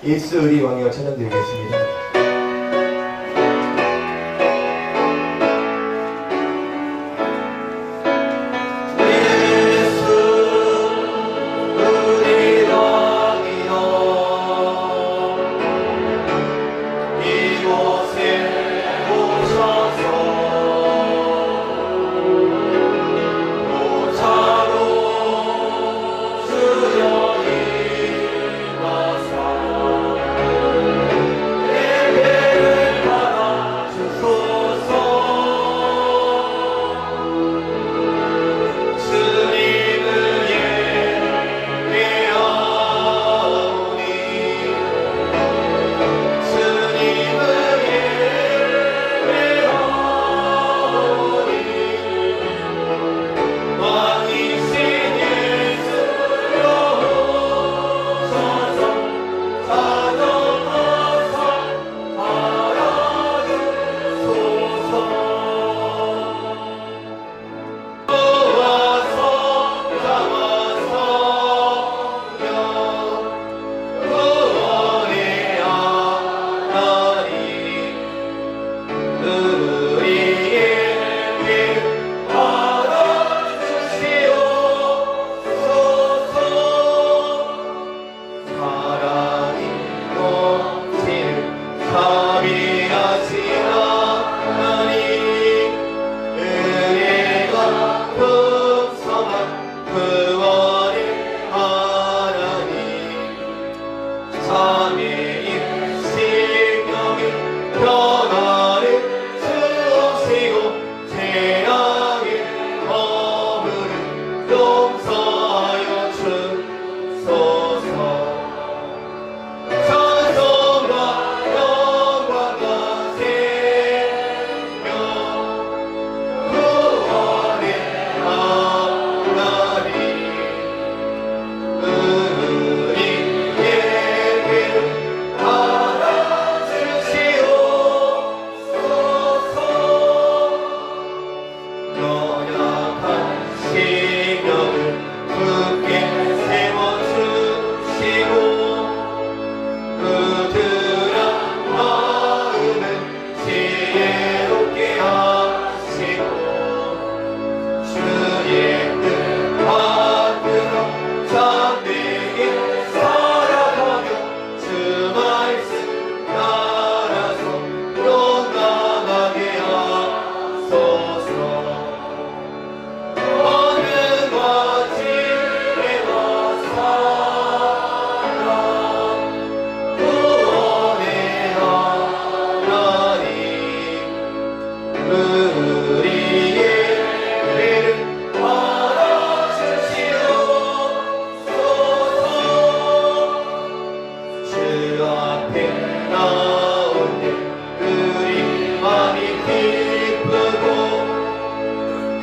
예수의 왕이여 찬양드리겠습니다.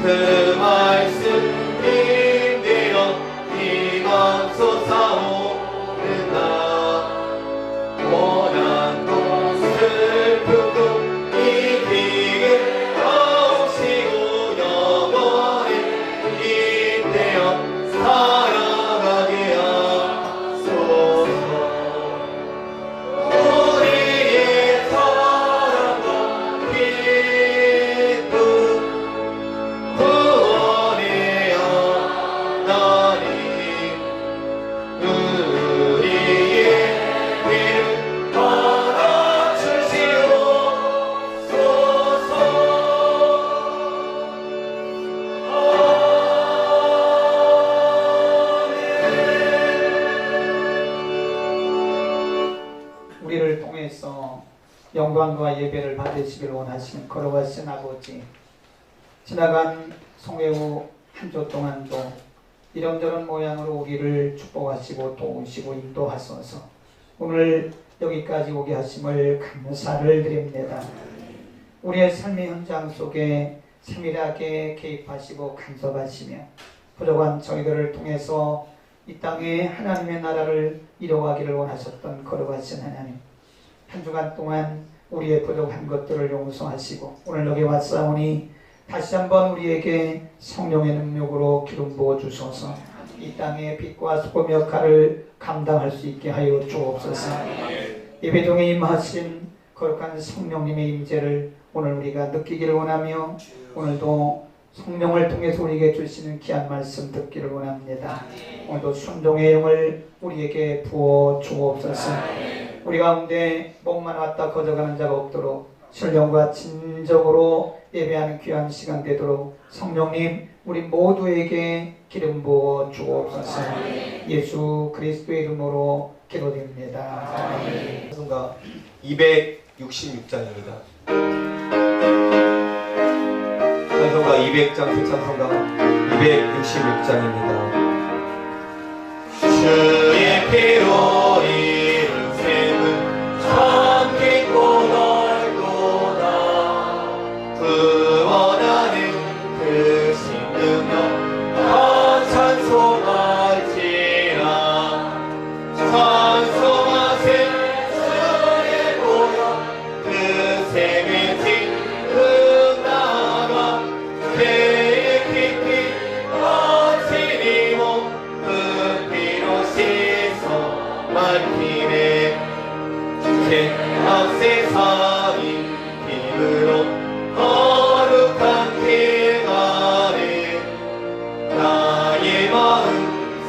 그 말씀 힘들어 희망 솟아오른다. 고난도 슬픔도 이기게 하옵시고 영원히 인내어 살아가게 하소서. 우리의 사랑과 기쁨 구원의 하나님, 우리의 피를 받아주시옵소서. 우리를 통해서 영광과 예배를 받으시길 원하시는 거룩하신 아버지, 지나간 송해후 한 주 동안도 이런저런 모양으로 우리를 축복하시고 도우시고 인도하소서. 오늘 여기까지 오게 하심을 감사를 드립니다. 우리의 삶의 현장 속에 세밀하게 개입하시고 간섭하시며 부족한 저희들을 통해서 이 땅에 하나님의 나라를 이뤄가기를 원하셨던 거룩하신 하나님, 한 주간 동안 우리의 부족한 것들을 용서하시고 오늘 여기 왔사오니 다시 한번 우리에게 성령의 능력으로 기름 부어 주소서. 이 땅의 빛과 소금 역할을 감당할 수 있게 하여 주옵소서. 예배동에 임하신 거룩한 성령님의 임재를 오늘 우리가 느끼기를 원하며 오늘도 성령을 통해서 우리에게 주시는 귀한 말씀 듣기를 원합니다. 오늘도 순종의 영을 우리에게 부어 주옵소서. 우리 가운데 목만 왔다 거저가는 자가 없도록 신령과 진정으로 예배하는 귀한 시간 되도록 성령님 우리 모두에게 기름 부어 주옵소서. 예수 그리스도의 이름으로 기도드립니다. 찬송가 266장입니다. 찬송가 200장 찬송가 266장입니다. 주의 피로 이룬 샘은 참 깊고 넓도다. 구원하는 그 신능력 다 찬송할지라. 찬송하세 주의 보혈 그 샘의 짙은 나라. 죄의 깊이 거친 이몸 그 피로 씻어 말히네. 죄악 세상이 힘으로 거룩한 길 아래 나의 마음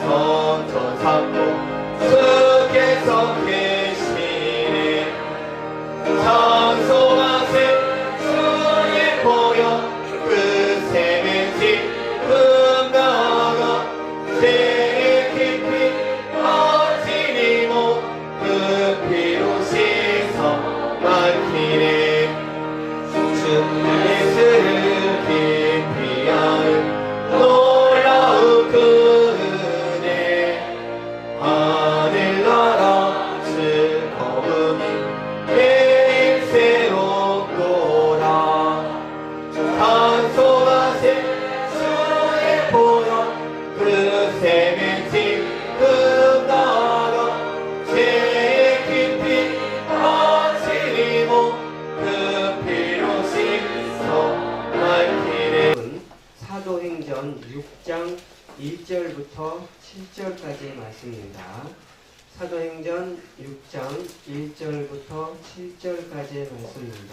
성전 삼고 주께서 계시네. 찬송하세 주의 보혈 그 샘의 짙은 나라. 죄의 깊이 거친 이몸 그 피로 씻어 말히네. 주의 스를 깊이 아는 놀라운 그 은혜. 하늘나라 즐거움이 매일 새롭도다. 찬송하세 주의 보혈 그 샘의 짙은 나라. 죄의 깊이 거친 이몸 그 피로 씻어 말히네. 사도행전 6장 1절부터 7절까지의 말씀입니다. 사도행전 6장 1절부터 7절까지의 말씀입니다.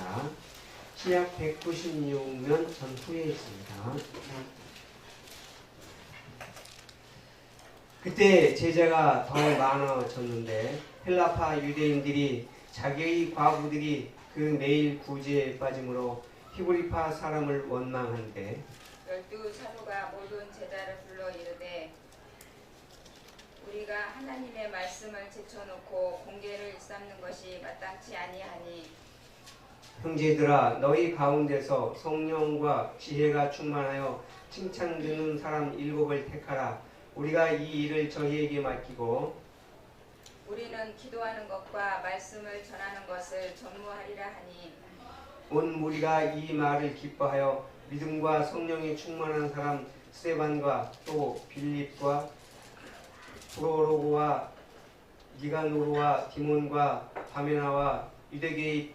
시약 196면 전후에 있습니다. 그때 제자가 더 많아졌는데 헬라파 유대인들이 자기의 과부들이 그 매일 구제에 빠짐으로 히브리파 사람을 원망한대. 12 사도가 모든 제자를 불러 이르되 우리가 하나님의 말씀을 제쳐놓고 공개를 일삼는 것이 마땅치 아니하니 형제들아 너희 가운데서 성령과 지혜가 충만하여 칭찬 듣는 사람 7을 택하라. 우리가 이 일을 저희에게 맡기고 우리는 기도하는 것과 말씀을 전하는 것을 전무하리라 하니 온 무리가 이 말을 기뻐하여 믿음과 성령이 충만한 사람 스데반과 또 빌립과 프로로고와 니가노르와 디몬과 바메나와 유대계에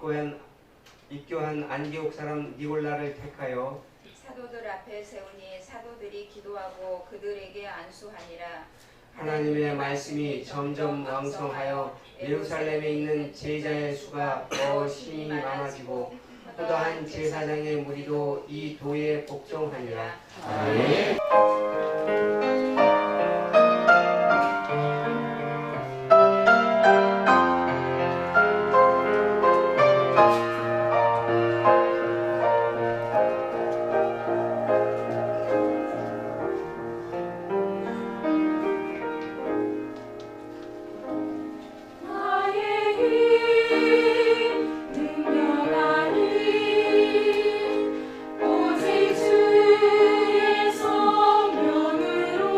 입교한 안디옥 사람 니골라를 택하여 사도들 앞에 세우니 사도들이 기도하고 그들에게 안수하니라. 하나님의 말씀이 점점 왕성하여 예루살렘에 있는 제자의 수가 더 심히 많아지고 또다한 제사장의 무리도 이 도에 복종하니라. 아멘. 오직 주의 성령으로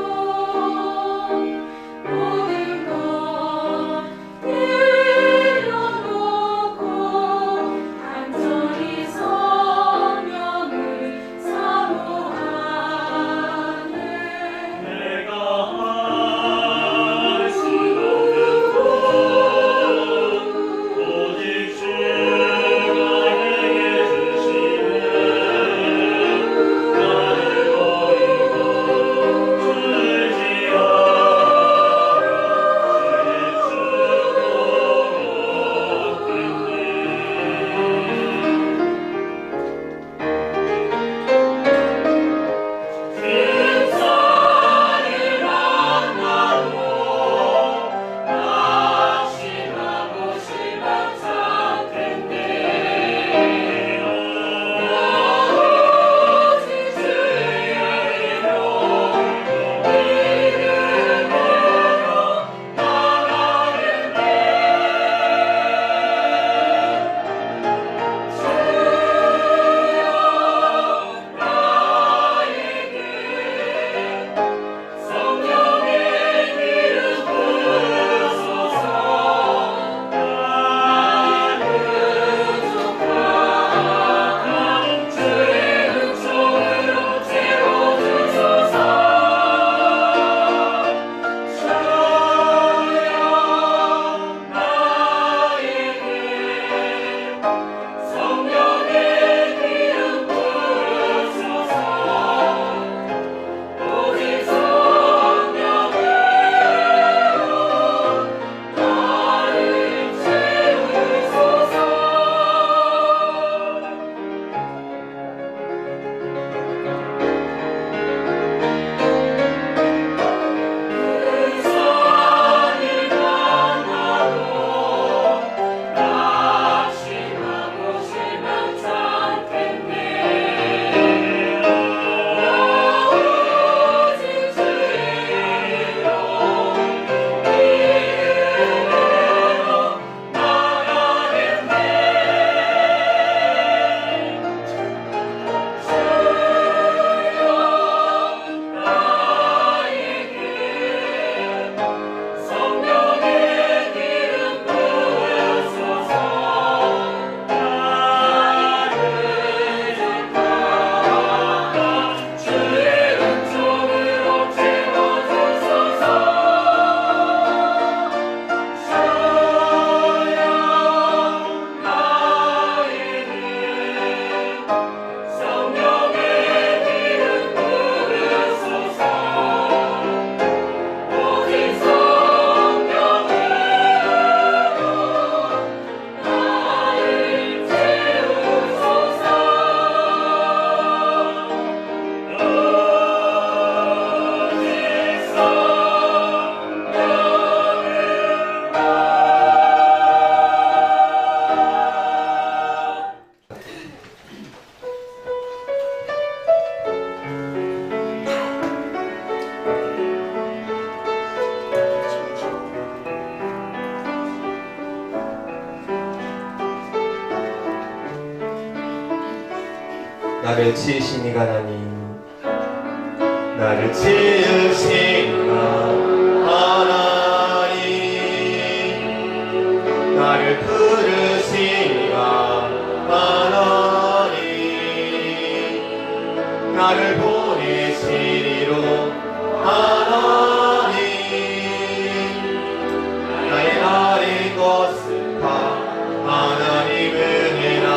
나를 치신 이가 나니 나를 지으신 하나님 나를 부르신 하나님 나를 보내시리로 하나님 나의 아린 것은 다 하나님 은혜라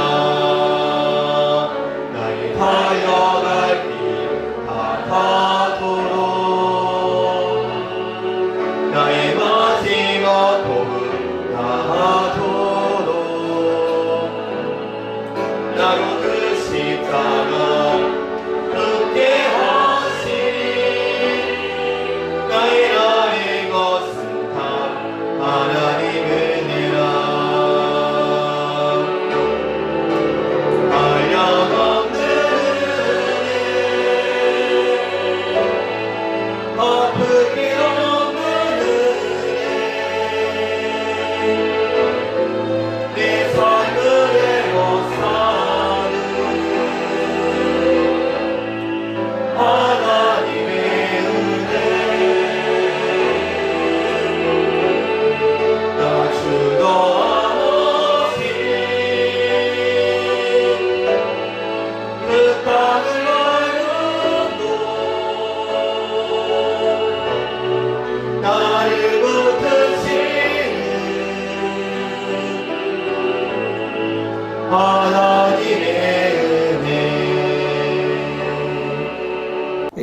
나의 달려갈 길 다 가도록 나의 마지막 도움 다하도록 나로 그 십자가 함께 하시니 나의 아린 것은 다 하나님 은혜라 한량없는 아플 길 없는 은혜 내 삶을 애워사는 하나님의 은혜 나 주도 아무시 그 땅을 알고 나를 붙드시는 하나님의 은혜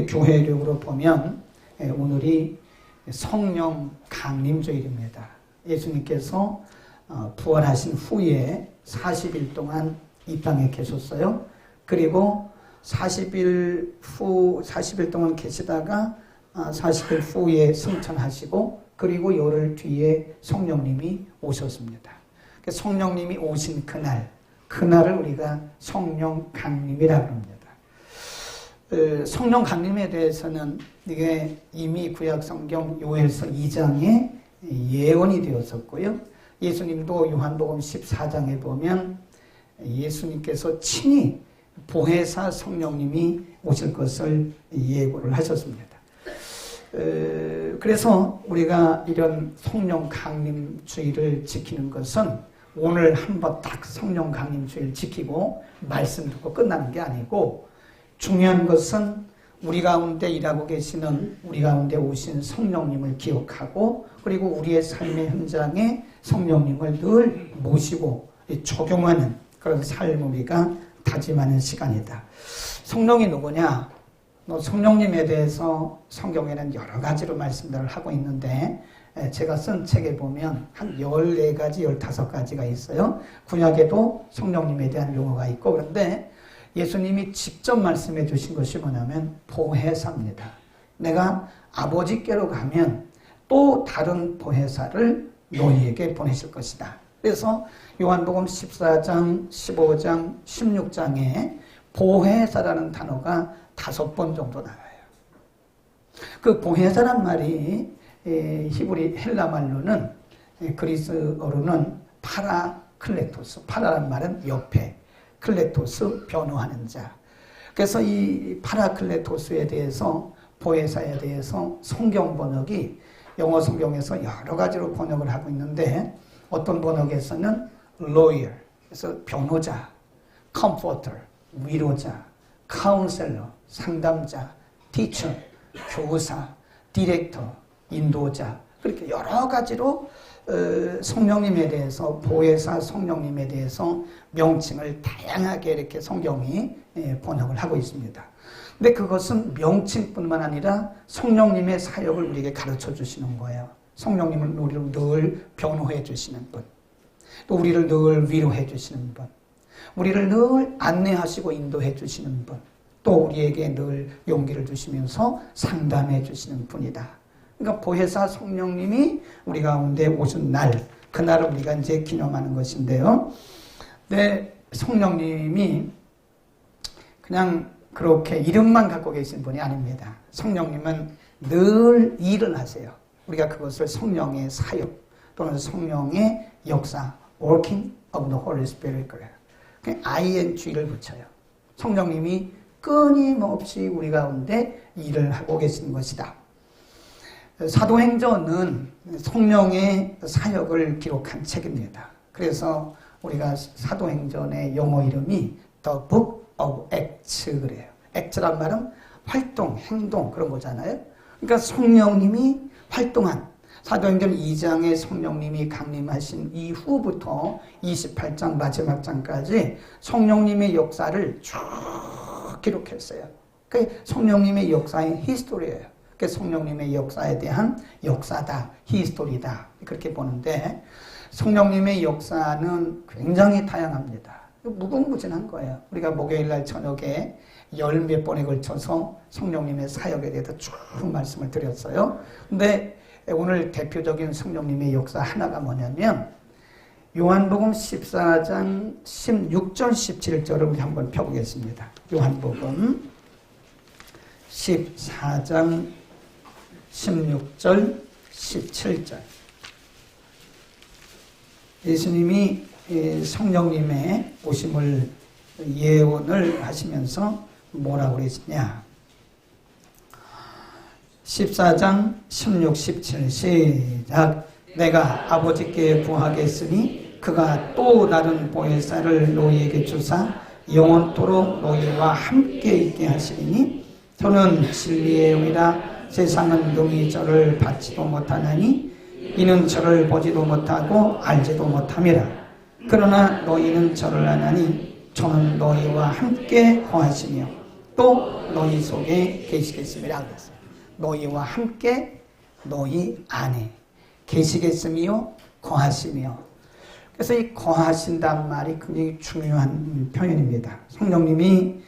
교회력으로 보면 오늘이 성령 강림주일입니다. 예수님께서 부활하신 후에 40일 동안 이 땅에 계셨어요. 그리고 40일 동안 계시다가 40일 후에 승천하시고 그리고 열흘 뒤에 성령님이 오셨습니다. 성령님이 오신 그날을 우리가 성령 강림이라고 합니다. 성령 강림에 대해서는 이게 이미 구약 성경 요엘서 2장에 예언이 되었었고요. 예수님도 요한복음 14장에 보면 예수님께서 친히 보혜사 성령님이 오실 것을 예고를 하셨습니다. 그래서 우리가 이런 성령 강림 주일을 지키는 것은 오늘 한번 딱 성령 강림 주일 지키고 말씀 듣고 끝나는 게 아니고 중요한 것은 우리 가운데 일하고 계시는 우리 가운데 오신 성령님을 기억하고 그리고 우리의 삶의 현장에 성령님을 늘 모시고 적용하는 그런 삶을 우리가 다짐하는 시간이다. 성령이 누구냐? 성령님에 대해서 성경에는 여러 가지로 말씀들을 하고 있는데 제가 쓴 책에 보면 한 14가지, 15가지가 있어요. 구약에도 성령님에 대한 용어가 있고 그런데 예수님이 직접 말씀해 주신 것이 뭐냐면 보혜사입니다. 내가 아버지께로 가면 또 다른 보혜사를 너희에게 보내실 것이다. 그래서 요한복음 14장, 15장, 16장에 보혜사라는 단어가 5번 정도 나와요. 그 보혜사란 말이 히브리 헬라 말로는 그리스어로는 파라클레토스, 파라란 말은 옆에, 클레토스 변호하는 자. 그래서 이 파라클레토스에 대해서 보혜사에 대해서 성경 번역이 영어 성경에서 여러 가지로 번역을 하고 있는데 어떤 번역에서는 lawyer, 그래서 변호자, comforter, 위로자, counselor, 상담자, teacher, 교사, 디렉터, 인도자 그렇게 여러 가지로 성령님에 대해서 보혜사 성령님에 대해서 명칭을 다양하게 이렇게 성경이 번역을 하고 있습니다. 근데 그것은 명칭뿐만 아니라 성령님의 사역을 우리에게 가르쳐 주시는 거예요. 성령님은 우리를 늘 변호해 주시는 분, 또 우리를 늘 위로해 주시는 분, 우리를 늘 안내하시고 인도해 주시는 분, 또 우리에게 늘 용기를 주시면서 상담해 주시는 분이다. 그러니까 보혜사 성령님이 우리 가운데 오신 날, 그날을 우리가 이제 기념하는 것인데요. 네, 성령님이 그냥 그렇게 이름만 갖고 계신 분이 아닙니다. 성령님은 늘 일을 하세요. 우리가 그것을 성령의 사역 또는 성령의 역사, working of the Holy Spirit 그래요. ING를 붙여요. 성령님이 끊임없이 우리 가운데 일을 하고 계신 것이다. 사도행전은 성령의 사역을 기록한 책입니다. 그래서 우리가 사도행전의 영어 이름이 The Book of Acts 그래요. Acts란 말은 활동, 행동 그런 거잖아요. 그러니까 성령님이 활동한 사도행전 2장에 성령님이 강림하신 이후부터 28장 마지막 장까지 성령님의 역사를 쭉 기록했어요. 그게 성령님의 역사의 히스토리예요. 그게 성령님의 역사에 대한 역사다, 히스토리다 그렇게 보는데 성령님의 역사는 굉장히 다양합니다. 무궁무진한 거예요. 우리가 목요일날 저녁에 10몇 번에 걸쳐서 성령님의 사역에 대해서 쭉 말씀을 드렸어요. 근데 오늘 대표적인 성령님의 역사 하나가 뭐냐면 요한복음 14장 16절 17절을 우리 한번 펴보겠습니다. 요한복음 14장 16절 17절 예수님이 성령님의 오심을 예언을 하시면서 뭐라고 그러시냐 14장 16, 17 시작 내가 아버지께 구하겠으니 그가 또 다른 보혜사를 너희에게 주사 영원토록 너희와 함께 있게 하시리니 저는 진리의 영이라 세상은 능히 저를 받지도 못하나니 이는 저를 보지도 못하고 알지도 못함이라 그러나 너희는 저를 아나니 저는 너희와 함께 거하시며 또 너희 속에 계시겠음이라 그랬어요. 너희와 함께 너희 안에 계시겠으며 거하시며 그래서 이 거하신다는 말이 굉장히 중요한 표현입니다. 성령님이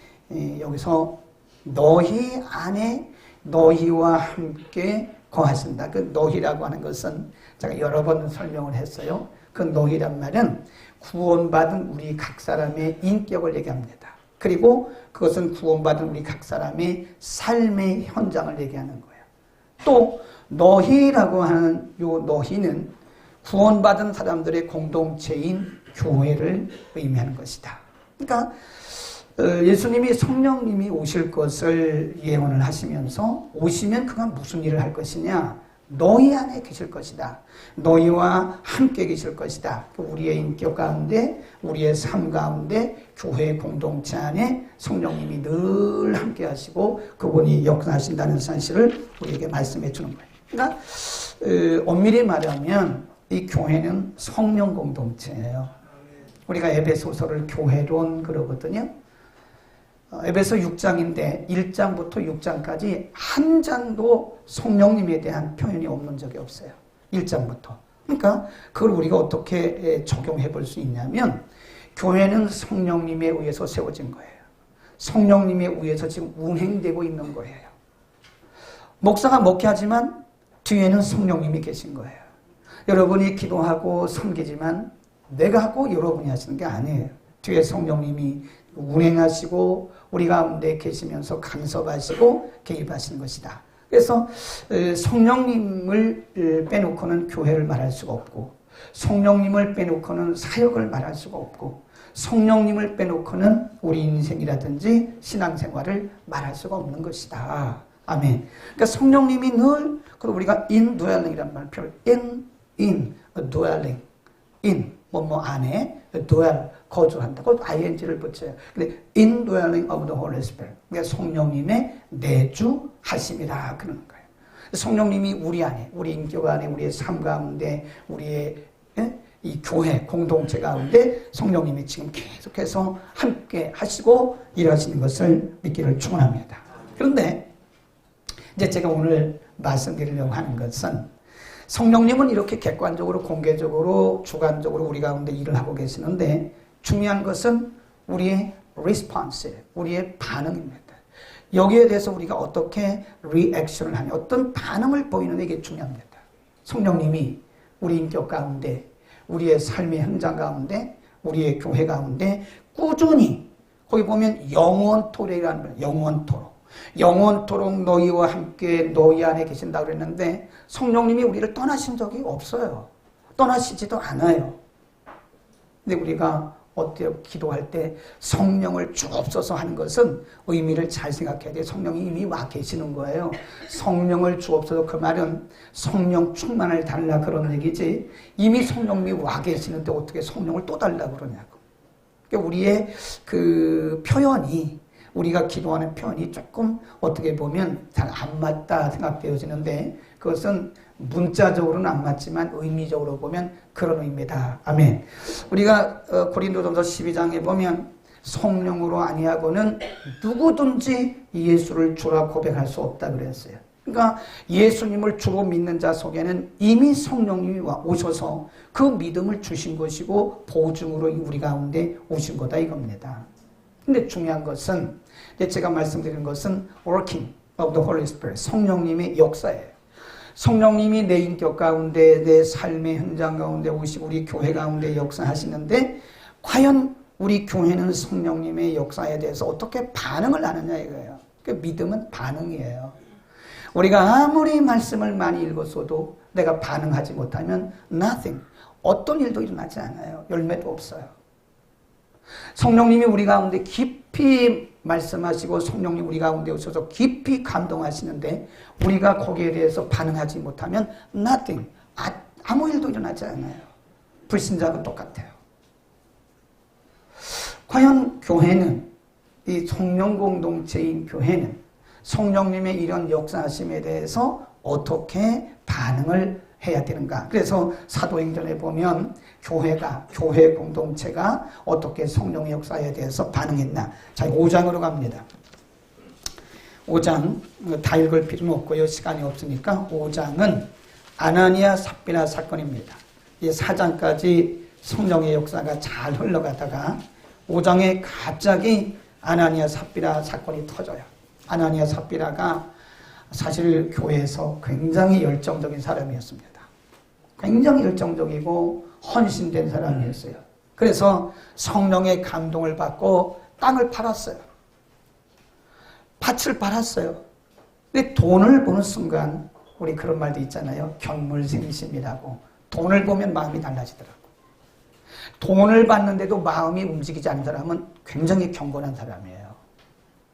여기서 너희 안에 너희와 함께 거하신다. 그 너희라고 하는 것은 제가 여러 번 설명을 했어요. 그 너희란 말은 구원받은 우리 각 사람의 인격을 얘기합니다. 그리고 그것은 구원받은 우리 각 사람의 삶의 현장을 얘기하는 거예요. 또 너희라고 하는 요 너희는 구원받은 사람들의 공동체인 교회를 의미하는 것이다. 그러니까 예수님이 성령님이 오실 것을 예언을 하시면서 오시면 그가 무슨 일을 할 것이냐? 너희 안에 계실 것이다. 너희와 함께 계실 것이다. 우리의 인격 가운데, 우리의 삶 가운데, 교회 공동체 안에 성령님이 늘 함께 하시고 그분이 역사하신다는 사실을 우리에게 말씀해 주는 거예요. 그러니까 엄밀히 말하면 이 교회는 성령 공동체예요. 우리가 에베소서를 교회론 그러거든요. 에베소 6장인데 1장부터 6장까지 한 장도 성령님에 대한 표현이 없는 적이 없어요. 1장부터. 그러니까 그걸 우리가 어떻게 적용해 볼 수 있냐면 교회는 성령님에 의해서 세워진 거예요. 성령님에 의해서 지금 운행되고 있는 거예요. 목사가 목회하지만 뒤에는 성령님이 계신 거예요. 여러분이 기도하고 섬기지만 내가 하고 여러분이 하시는 게 아니에요. 뒤에 성령님이 운행하시고 우리 가운데 계시면서 간섭하시고 개입하시는 것이다. 그래서 성령님을 빼놓고는 교회를 말할 수가 없고 성령님을 빼놓고는 사역을 말할 수가 없고 성령님을 빼놓고는 우리 인생이라든지 신앙생활을 말할 수가 없는 것이다. 아멘. 그러니까 성령님이 늘 그리고 우리가 indwelling이라는 말 표현 in dwelling in 뭐뭐 안에 dwell 거주한다. 그것도 ing를 붙여요. 근데 indwelling of the Holy Spirit. 그러니까 성령님의 내주하심이라 그러는 거예요. 성령님이 우리 안에, 우리 인격 안에, 우리의 삶 가운데, 우리의 이 교회 공동체 가운데 성령님이 지금 계속해서 함께 하시고 일하시는 것을 믿기를 축원합니다. 그런데 이제 제가 오늘 말씀드리려고 하는 것은 성령님은 이렇게 객관적으로 공개적으로 주관적으로 우리 가운데 일을 하고 계시는데 중요한 것은 우리의 response, 우리의 반응입니다. 여기에 대해서 우리가 어떻게 리액션을 하냐, 어떤 반응을 보이는 게 중요합니다. 성령님이 우리 인격 가운데, 우리의 삶의 현장 가운데, 우리의 교회 가운데 꾸준히 거기 보면 영원토록이라는 거예요. 영원토록. 영원토록 너희와 함께 너희 안에 계신다고 그랬는데 성령님이 우리를 떠나신 적이 없어요. 떠나시지도 않아요. 근데 우리가 어때요? 기도할 때 성령을 주옵소서 하는 것은 의미를 잘 생각해야 돼요. 성령이 이미 와 계시는 거예요. 성령을 주옵소서, 그 말은 성령 충만을 달라 그런 얘기지, 이미 성령이 와 계시는데 어떻게 성령을 또 달라 그러냐고. 그러니까 우리의 그 표현이, 우리가 기도하는 표현이 조금 어떻게 보면 잘 안 맞다 생각되어지는데, 그것은 문자적으로는 안 맞지만 의미적으로 보면 그런 의미다. 아멘. 우리가 고린도전서 12장에 보면 성령으로 아니하고는 누구든지 예수를 주라 고백할 수 없다 그랬어요. 그러니까 예수님을 주로 믿는 자 속에는 이미 성령님이 오셔서 그 믿음을 주신 것이고 보증으로 우리 가운데 오신 거다 이겁니다. 근데 중요한 것은, 제가 말씀드린 것은 working of the Holy Spirit, 성령님의 역사예요. 성령님이 내 인격 가운데, 내 삶의 현장 가운데 오시고 우리 교회 가운데 역사하시는데, 과연 우리 교회는 성령님의 역사에 대해서 어떻게 반응을 하느냐 이거예요. 그 믿음은 반응이에요. 우리가 아무리 말씀을 많이 읽었어도 내가 반응하지 못하면 nothing, 어떤 일도 일어나지 않아요. 열매도 없어요. 성령님이 우리 가운데 깊이 말씀하시고 성령님 우리 가운데 오셔서 깊이 감동하시는데 우리가 거기에 대해서 반응하지 못하면 nothing, 아무 일도 일어나지 않아요. 불신자도 똑같아요. 과연 교회는, 이 성령 공동체인 교회는 성령님의 이런 역사하심에 대해서 어떻게 반응을 해야 되는가? 그래서 사도행전에 보면 교회 공동체가 어떻게 성령의 역사에 대해서 반응했나? 자, 5장으로 갑니다. 5장 다 읽을 필요는 없고요. 시간이 없으니까 5장은 아나니아 삽비라 사건입니다. 이 4장까지 성령의 역사가 잘 흘러가다가 5장에 갑자기 아나니아 삽비라 사건이 터져요. 아나니아 삽비라가 사실 교회에서 굉장히 열정적인 사람이었습니다. 굉장히 열정적이고 헌신된 사람이었어요. 그래서 성령의 감동을 받고 땅을 팔았어요. 밭을 팔았어요. 근데 돈을 보는 순간 우리 그런 말도 있잖아요. 견물생심이라고. 돈을 보면 마음이 달라지더라고. 돈을 받는데도 마음이 움직이지 않는 사람은 굉장히 경건한 사람이에요.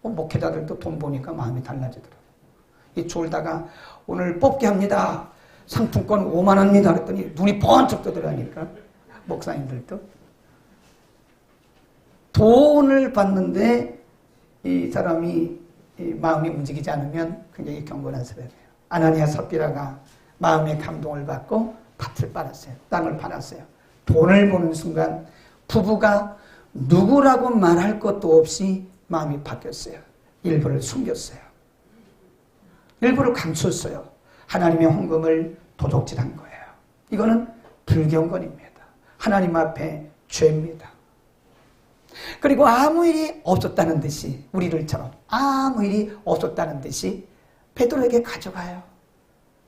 목회자들도 돈 보니까 마음이 달라지더라고. 이 졸다가 오늘 뽑기 합니다. 상품권 5만 원입니다. 그랬더니 눈이 번쩍 뜨더라니까. 목사님들도. 돈을 받는데 이 사람이 마음이 움직이지 않으면 굉장히 경건한 사람이에요. 아나니아 삽비라가 마음의 감동을 받고 밭을 팔았어요. 땅을 팔았어요. 돈을 보는 순간 부부가 누구라고 말할 것도 없이 마음이 바뀌었어요. 일부를 숨겼어요. 일부를 감췄어요. 하나님의 헌금을 도둑질한 거예요. 이거는 불경건입니다. 하나님 앞에 죄입니다. 그리고 아무 일이 없었다는 듯이, 우리들처럼 아무 일이 없었다는 듯이 베드로에게 가져가요.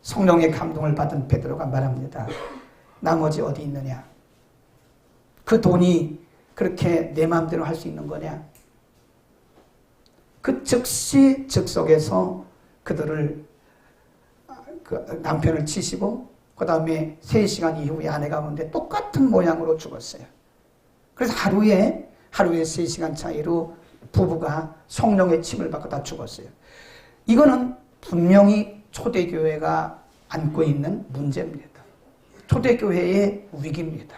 성령의 감동을 받은 베드로가 말합니다. 나머지 어디 있느냐? 그 돈이 그렇게 내 마음대로 할 수 있는 거냐? 그 즉시 즉석에서 그들을, 그 남편을 치시고 그 다음에 3시간 이후에 아내가 오는데 똑같은 모양으로 죽었어요. 그래서 하루에 3시간 차이로 부부가 성령의 침을 받고 다 죽었어요. 이거는 분명히 초대교회가 안고 있는 문제입니다. 초대교회의 위기입니다.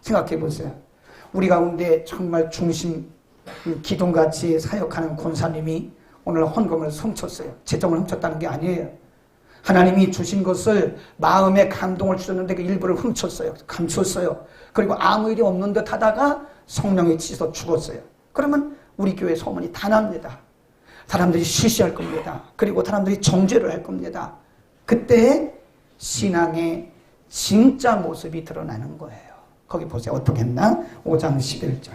생각해 보세요. 우리 가운데 정말 중심 기둥같이 사역하는 권사님이 오늘 헌금을 훔쳤어요. 재정을 훔쳤다는 게 아니에요. 하나님이 주신 것을 마음의 감동을 주셨는데 그 일부를 훔쳤어요. 감췄어요. 그리고 아무 일이 없는 듯 하다가 성령이 치서 죽었어요. 그러면 우리 교회 소문이 다 납니다. 사람들이 시시할 겁니다. 그리고 사람들이 정죄를 할 겁니다. 그때 신앙의 진짜 모습이 드러나는 거예요. 거기 보세요. 어떻게 했나? 5장 11절.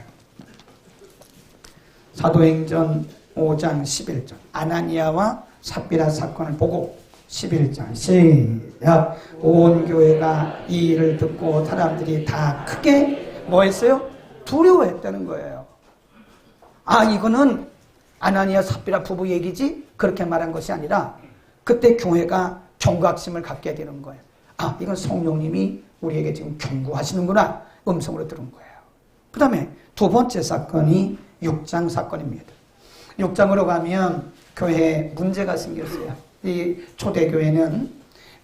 사도행전 5장 11절. 아나니아와 삽비라 사건을 보고 11절 시작. 온 교회가 이 일을 듣고 사람들이 다 크게 뭐 했어요? 두려워했다는 거예요. 아, 이거는 아나니아 삽비라 부부 얘기지? 그렇게 말한 것이 아니라 그때 교회가 경각심을 갖게 되는 거예요. 아, 이건 성령님이 우리에게 지금 경고하시는구나. 음성으로 들은 거예요. 그 다음에 두 번째 사건이 6장 사건입니다. 6장으로 가면 교회에 문제가 생겼어요. 이 초대교회는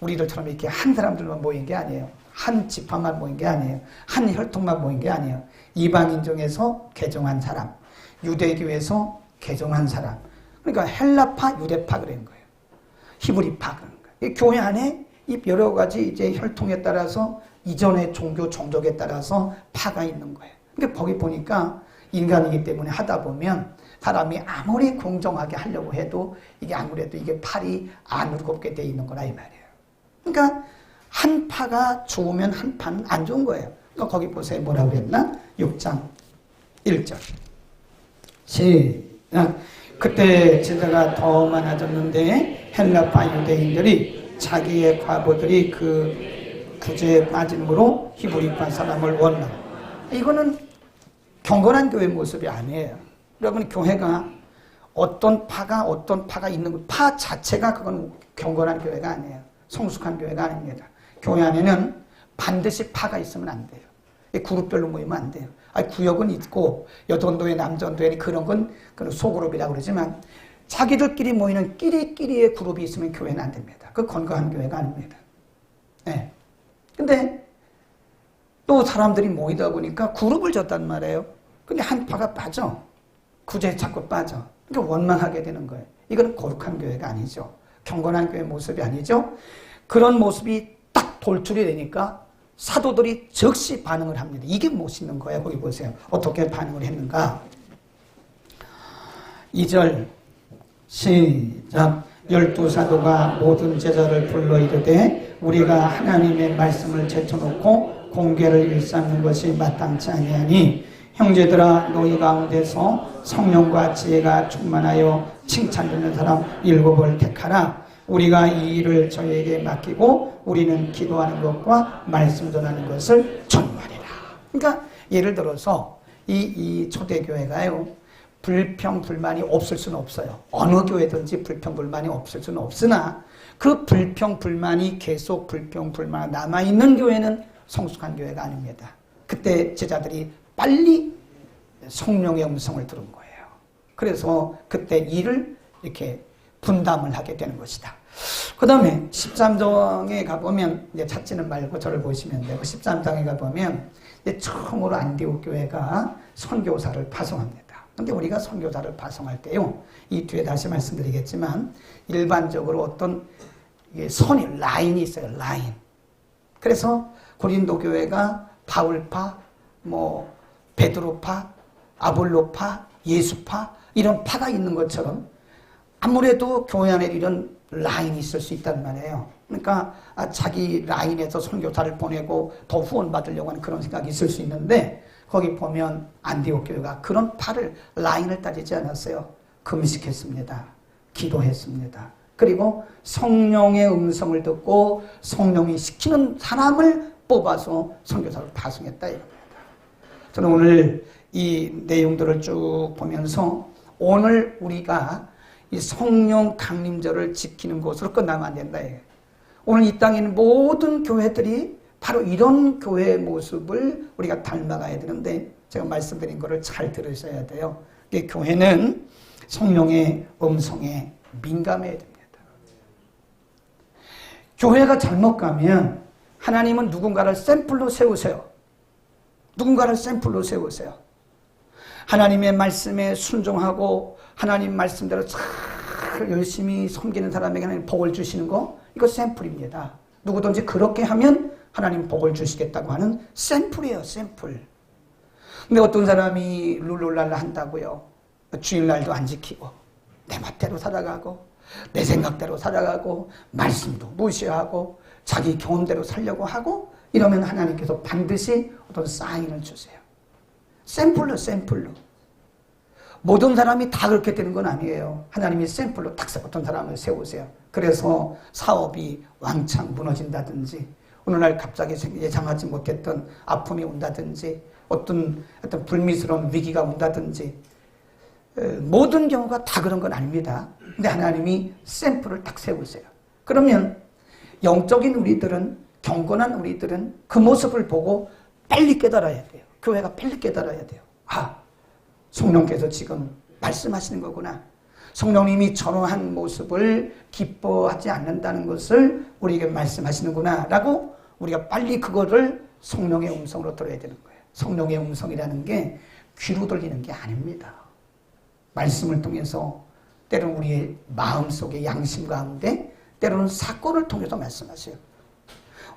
우리들처럼 이렇게 한 사람들만 모인 게 아니에요. 한 지파만 모인 게 아니에요. 한 혈통만 모인 게 아니에요. 이방인 중에서 개종한 사람, 유대교에서 개종한 사람. 그러니까 헬라파, 유대파 그런 거예요. 히브리파 그런 거예요. 이 교회 안에 이 여러 가지 이제 혈통에 따라서 이전의 종교, 종족에 따라서 파가 있는 거예요. 그러니까 거기 보니까 인간이기 때문에 하다 보면 사람이 아무리 공정하게 하려고 해도 이게 아무래도 이게 팔이 안 울겁게 돼 있는 거라 이 말이에요. 그러니까 한 파가 좋으면 한 파는 안 좋은 거예요. 그러니까 거기 보세요. 뭐라고 했나? 6장 1절. 시작. 그때 제자가 더 많아졌는데 헬라파 유대인들이 자기의 과부들이 그 구제에 빠짐으로 히브리파 사람을 원망. 이거는 경건한 교회 모습이 아니에요. 여러분 교회가 어떤 파가 있는 것, 파 자체가 그건 경건한 교회가 아니에요. 성숙한 교회가 아닙니다. 교회 안에는 반드시 파가 있으면 안 돼요. 그룹별로 모이면 안 돼요. 구역은 있고 여전도회, 남전도회 그런 건 소그룹이라고 그러지만 자기들끼리 모이는 끼리끼리의 그룹이 있으면 교회는 안 됩니다. 그 건강한 교회가 아닙니다. 네. 근데 또 사람들이 모이다 보니까 그룹을 졌단 말이에요. 근데 한 파가 빠져. 구제에 자꾸 빠져. 그러니까 원망하게 되는 거예요. 이건 거룩한 교회가 아니죠. 경건한 교회 모습이 아니죠. 그런 모습이 딱 돌출이 되니까 사도들이 즉시 반응을 합니다. 이게 멋있는 거예요. 거기 보세요. 어떻게 반응을 했는가. 2절 시작. 12사도가 모든 제자를 불러 이르되 우리가 하나님의 말씀을 제쳐놓고 공개를 일삼는 것이 마땅치 아니하니 형제들아 너희 가운데서 성령과 지혜가 충만하여 칭찬받는 사람 7을 택하라. 우리가 이 일을 저희에게 맡기고 우리는 기도하는 것과 말씀 전하는 것을 전무하리라. 그러니까 예를 들어서 이 초대교회가요 불평불만이 없을 수는 없어요. 어느 교회든지 불평불만이 없을 수는 없으나 그 불평불만이 계속 불평불만 남아있는 교회는 성숙한 교회가 아닙니다. 그때 제자들이 빨리 성령의 음성을 들은 거예요. 그래서 그때 일을 이렇게 분담을 하게 되는 것이다. 그 다음에 13장에 가보면 이제 찾지는 말고 저를 보시면 되고 13장에 가보면 이제 처음으로 안디옥 교회가 선교사를 파송합니다. 근데 우리가 선교사를 파송할 때요, 이 뒤에 다시 말씀드리겠지만 일반적으로 어떤 선이 라인이 있어요. 라인. 그래서 고린도 교회가 바울파, 베드로파, 아볼로파, 예수파 이런 파가 있는 것처럼 아무래도 교회 안에 이런 라인이 있을 수 있단 말이에요. 그러니까 자기 라인에서 선교사를 보내고 더 후원 받으려고 하는 그런 생각이 있을 수 있는데 거기 보면 안디옥 교회가 그런 파를 라인을 따지지 않았어요. 금식했습니다. 기도했습니다. 그리고 성령의 음성을 듣고 성령이 시키는 사람을 뽑아서 선교사를 파송했다 이겁니다. 저는 오늘 이 내용들을 쭉 보면서 오늘 우리가 이 성령 강림절을 지키는 것으로 끝나면 안 된다. 오늘 이 땅에 있는 모든 교회들이 바로 이런 교회의 모습을 우리가 닮아가야 되는데 제가 말씀드린 것을 잘 들으셔야 돼요. 교회는 성령의 음성에 민감해야 됩니다. 교회가 잘못 가면 하나님은 누군가를 샘플로 세우세요. 누군가를 샘플로 세우세요. 하나님의 말씀에 순종하고 하나님 말씀대로 잘 열심히 섬기는 사람에게 하나님 복을 주시는 거, 이거 샘플입니다. 누구든지 그렇게 하면 하나님 복을 주시겠다고 하는 샘플이에요. 샘플. 근데 어떤 사람이 룰루랄라 한다고요. 주일날도 안 지키고 내 멋대로 살아가고 내 생각대로 살아가고 말씀도 무시하고 자기 경험대로 살려고 하고 이러면 하나님께서 반드시 어떤 사인을 주세요. 샘플로. 모든 사람이 다 그렇게 되는 건 아니에요. 하나님이 샘플로 딱 어떤 사람을 세우세요. 그래서 사업이 왕창 무너진다든지 어느 날 갑자기 예상하지 못했던 아픔이 온다든지 어떤 불미스러운 위기가 온다든지 모든 경우가 다 그런 건 아닙니다. 근데 하나님이 샘플을 딱 세우세요. 그러면 영적인 우리들은, 경건한 우리들은 그 모습을 보고 빨리 깨달아야 돼요. 교회가 빨리 깨달아야 돼요. 아, 성령께서 지금 말씀하시는 거구나. 성령님이 저러한 모습을 기뻐하지 않는다는 것을 우리에게 말씀하시는구나 라고 우리가 빨리 그거를 성령의 음성으로 들어야 되는 거예요. 성령의 음성이라는 게 귀로 들리는 게 아닙니다. 말씀을 통해서 때로는 우리의 마음속의 양심 가운데 때로는 사건을 통해서 말씀하세요.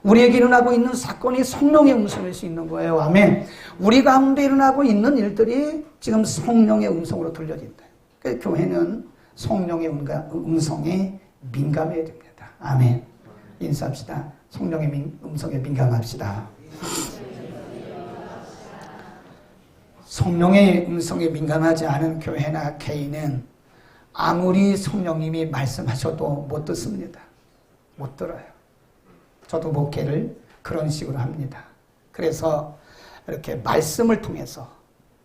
우리에게 일어나고 있는 사건이 성령의 음성일 수 있는 거예요. 아멘. 우리 가운데 일어나고 있는 일들이 지금 성령의 음성으로 들려진다. 그래서 교회는 성령의 음성에 민감해야 됩니다. 아멘. 인사합시다. 성령의 음성에 민감합시다. 성령의 음성에 민감하지 않은 교회나 개인은 아무리 성령님이 말씀하셔도 못 듣습니다. 못 들어요. 저도 목회를 그런 식으로 합니다. 그래서 이렇게 말씀을 통해서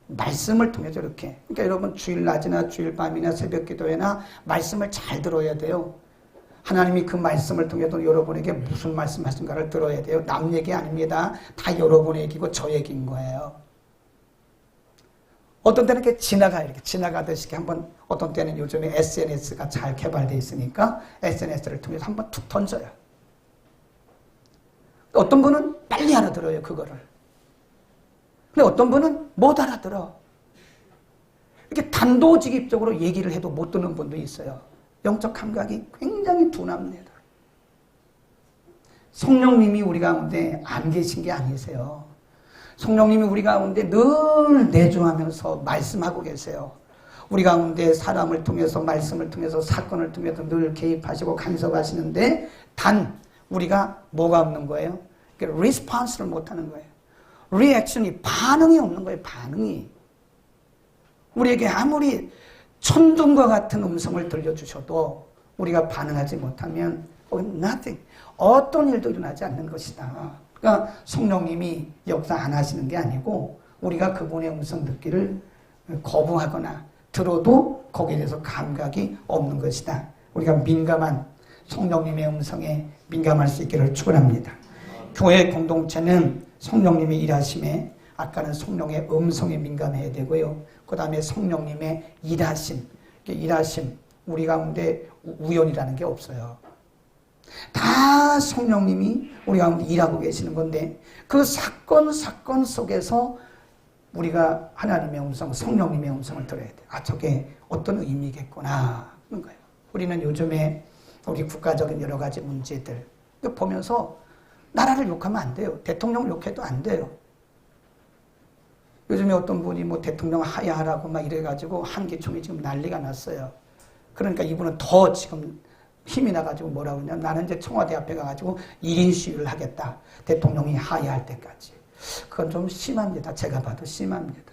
이렇게, 그러니까 여러분 주일 낮이나 주일 밤이나 새벽 기도회나 말씀을 잘 들어야 돼요. 하나님이 그 말씀을 통해서 여러분에게 무슨 말씀하신가를 들어야 돼요. 남 얘기 아닙니다. 다 여러분 얘기고 저 얘기인 거예요. 어떤 때는 이렇게 지나가듯이 한번, 어떤 때는 요즘에 SNS가 잘 개발되어 있으니까 SNS를 통해서 한번 툭 던져요. 어떤 분은 빨리 알아들어요, 그거를. 근데 어떤 분은 못 알아들어. 이렇게 단도직입적으로 얘기를 해도 못 듣는 분도 있어요. 영적 감각이 굉장히 둔합니다. 성령님이 우리 가운데 안 계신 게 아니세요. 성령님이 우리 가운데 늘 내주하면서 말씀하고 계세요. 우리 가운데 사람을 통해서, 말씀을 통해서, 사건을 통해서 늘 개입하시고 간섭하시는데 단 우리가 뭐가 없는 거예요? 리스폰스를 못하는 거예요. 리액션이, 반응이 없는 거예요. 반응이. 우리에게 아무리 천둥과 같은 음성을 들려주셔도 우리가 반응하지 못하면 nothing, 어떤 일도 일어나지 않는 것이다. 그러니까 성령님이 역사 안 하시는 게 아니고 우리가 그분의 음성 듣기를 거부하거나 들어도 거기에 대해서 감각이 없는 것이다. 우리가 민감한 성령님의 음성에 민감할 수 있기를 축원합니다. 교회 공동체는 성령님의 일하심에, 아까는 성령의 음성에 민감해야 되고요. 그 다음에 성령님의 일하심, 우리 가운데 우연이라는 게 없어요. 다 성령님이 우리 가운데 일하고 계시는 건데 그 사건 속에서 우리가 하나님의 음성, 성령님의 음성을 들어야 돼요. 아, 저게 어떤 의미겠구나 하는 거예요. 우리는 요즘에 우리 국가적인 여러 가지 문제들 보면서 나라를 욕하면 안 돼요. 대통령 욕해도 안 돼요. 요즘에 어떤 분이 뭐 대통령 하야하라고 막 이래가지고 한기총이 지금 난리가 났어요. 그러니까 이분은 더 지금 힘이 나가지고 뭐라고 하냐면 나는 이제 청와대 앞에 가가지고 1인 시위를 하겠다. 대통령이 하야할 때까지. 그건 좀 심합니다. 제가 봐도 심합니다.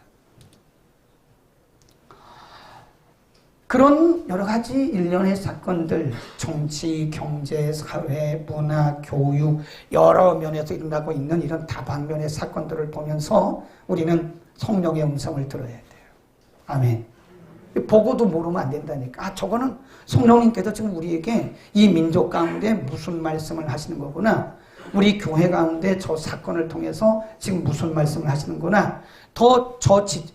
그런 여러 가지 일련의 사건들, 정치, 경제, 사회, 문화, 교육 여러 면에서 일어나고 있는 이런 다방면의 사건들을 보면서 우리는 성령의 음성을 들어야 돼요. 아멘. 보고도 모르면 안 된다니까. 아, 저거는 성령님께서 지금 우리에게 이 민족 가운데 무슨 말씀을 하시는 거구나. 우리 교회 가운데 저 사건을 통해서 지금 무슨 말씀을 하시는구나.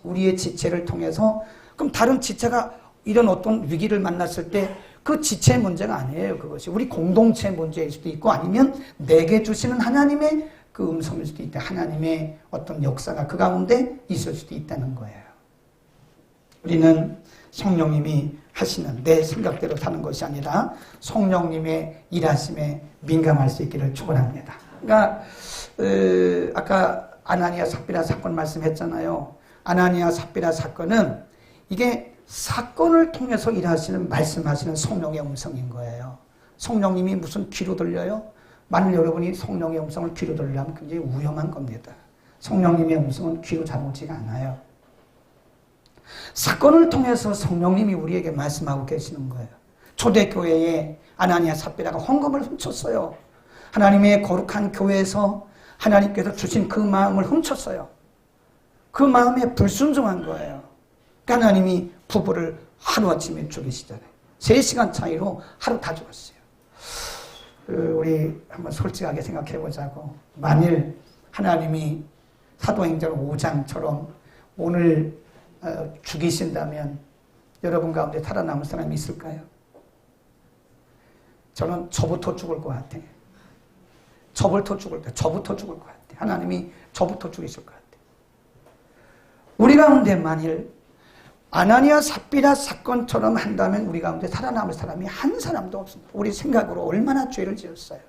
우리의 지체를 통해서, 그럼 다른 지체가 이런 어떤 위기를 만났을 때 그 지체의 문제가 아니에요. 그것이 우리 공동체의 문제일 수도 있고 아니면 내게 주시는 하나님의 그 음성일 수도 있다. 하나님의 어떤 역사가 그 가운데 있을 수도 있다는 거예요. 우리는 성령님이 하시는 내 생각대로 사는 것이 아니라 성령님의 일하심에 민감할 수 있기를 축원합니다. 그러니까 아까 아나니아 삽비라 사건 말씀했잖아요. 아나니아 삽비라 사건은 이게 사건을 통해서 일하시는, 말씀하시는 성령의 음성인 거예요. 성령님이 무슨 귀로 들려요? 만일 여러분이 성령의 음성을 귀로 들으려면 굉장히 위험한 겁니다. 성령님의 음성은 귀로 잘 오지가 않아요. 사건을 통해서 성령님이 우리에게 말씀하고 계시는 거예요. 초대교회에 아나니아 삽비라가 헌금을 훔쳤어요. 하나님의 거룩한 교회에서 하나님께서 주신 그 마음을 훔쳤어요. 그 마음에 불순종한 거예요. 하나님이 부부를 하루아침에 죽이시잖아요. 3시간 차이로 하루 다 죽었어요. 우리 한번 솔직하게 생각해 보자고. 만일 하나님이 사도행전 5장처럼 오늘 죽이신다면 여러분 가운데 살아남을 사람이 있을까요? 저는 저부터 죽을 것 같아요. 저부터 죽을 것 같아요. 하나님이 저부터 죽이실 것 같아요. 우리 가운데 만일 아나니아 삽비라 사건처럼 한다면 우리 가운데 살아남을 사람이 한 사람도 없습니다. 우리 생각으로 얼마나 죄를 지었어요.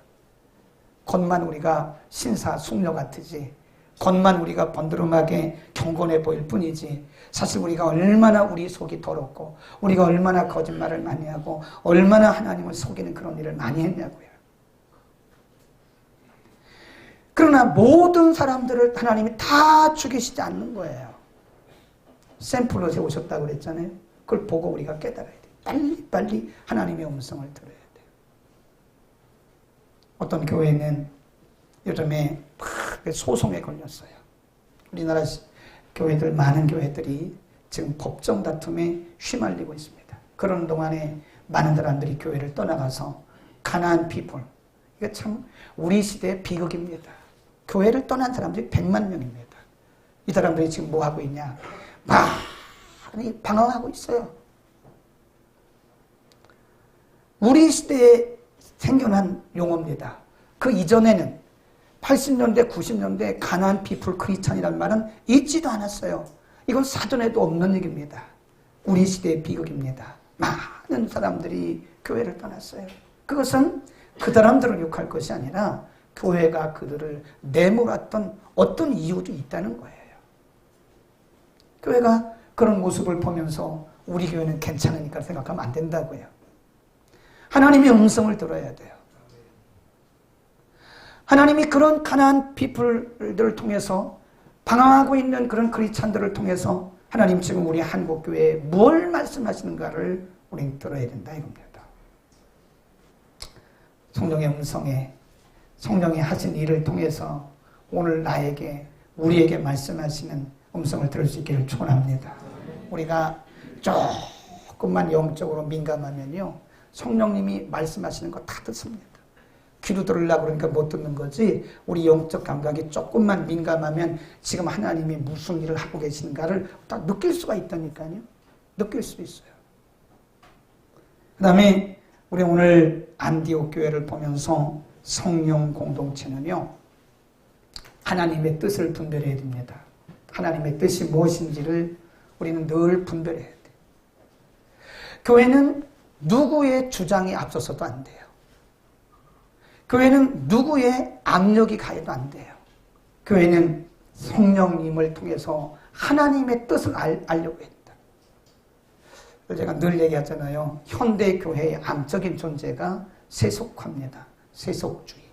겉만 우리가 신사숙녀 같으지, 겉만 우리가 번드름하게 경건해 보일 뿐이지, 사실 우리가 얼마나 우리 속이 더럽고 우리가 얼마나 거짓말을 많이 하고 얼마나 하나님을 속이는 그런 일을 많이 했냐고요. 그러나 모든 사람들을 하나님이 다 죽이시지 않는 거예요. 샘플로 세우셨다고 그랬잖아요. 그걸 보고 우리가 깨달아야 돼요. 빨리 하나님의 음성을 들어야 돼요. 어떤 교회는 요즘에 소송에 걸렸어요. 우리나라 교회들, 많은 교회들이 지금 법정 다툼에 휘말리고 있습니다. 그런 동안에 많은 사람들이 교회를 떠나가서 가나안 피플, 이거 참 우리 시대의 비극입니다. 교회를 떠난 사람들이 100만 명입니다. 이 사람들이 지금 뭐 하고 있냐? 많이 방황하고 있어요. 우리 시대에 생겨난 용어입니다. 그 이전에는 80년대, 90년대 가나안 피플 크리스찬이라는 말은 있지도 않았어요. 이건 사전에도 없는 얘기입니다. 우리 시대의 비극입니다. 많은 사람들이 교회를 떠났어요. 그것은 그 사람들을 욕할 것이 아니라 교회가 그들을 내몰았던 어떤 이유도 있다는 거예요. 교회가 그런 모습을 보면서 우리 교회는 괜찮으니까 생각하면 안 된다고요. 하나님의 음성을 들어야 돼요. 하나님이 그런 가나안 피플들을 통해서 방황하고 있는 그런 크리스찬들을 통해서 하나님 지금 우리 한국교회에 뭘 말씀하시는가를 우리는 들어야 된다 이겁니다. 성령의 음성에 성령이 하신 일을 통해서 오늘 나에게 우리에게 말씀하시는 음성을 들을 수 있기를 축원합니다. 우리가 조금만 영적으로 민감하면요 성령님이 말씀하시는 거 다 듣습니다. 귀로 들으려고 그러니까 못 듣는 거지, 우리 영적 감각이 조금만 민감하면 지금 하나님이 무슨 일을 하고 계신가를 딱 느낄 수가 있다니까요. 느낄 수 있어요. 그 다음에 우리 오늘 안디옥 교회를 보면서 성령 공동체는요 하나님의 뜻을 분별해야 됩니다. 하나님의 뜻이 무엇인지를 우리는 늘 분별해야 돼요. 교회는 누구의 주장이 앞서서도 안 돼요. 교회는 누구의 압력이 가해도 안 돼요. 교회는 성령님을 통해서 하나님의 뜻을 알려고 했다. 제가 늘 얘기하잖아요. 현대 교회의 암적인 존재가 세속화입니다. 세속주의.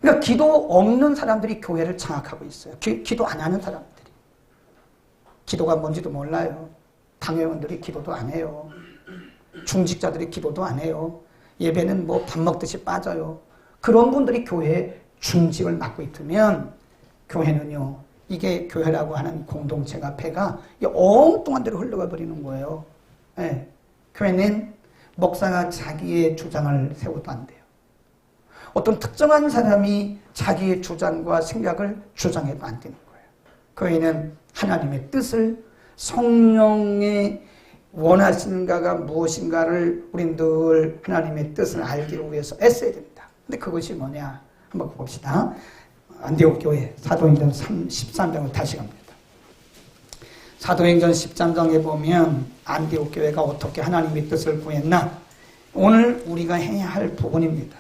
그러니까 기도 없는 사람들이 교회를 장악하고 있어요. 기도 안 하는 사람들이. 기도가 뭔지도 몰라요. 당회원들이 기도도 안 해요. 중직자들이 기도도 안 해요. 예배는 뭐 밥 먹듯이 빠져요. 그런 분들이 교회에 중직을 맡고 있으면 교회는요, 이게 교회라고 하는 공동체가 배가 엉뚱한 데로 흘러가 버리는 거예요. 네. 교회는 목사가 자기의 주장을 세워도 안 돼요. 어떤 특정한 사람이 자기의 주장과 생각을 주장해도 안 되는 거예요. 교회는 하나님의 뜻을, 성령의 원하시는가가 무엇인가를 우린 늘 하나님의 뜻을 알기를 위해서 애써야 됩니다. 근데 그것이 뭐냐? 한번 봅시다. 안디옥 교회 사도행전 13장을 다시 갑니다. 사도행전 13장에 보면 안디옥 교회가 어떻게 하나님의 뜻을 구했나? 오늘 우리가 해야 할 부분입니다.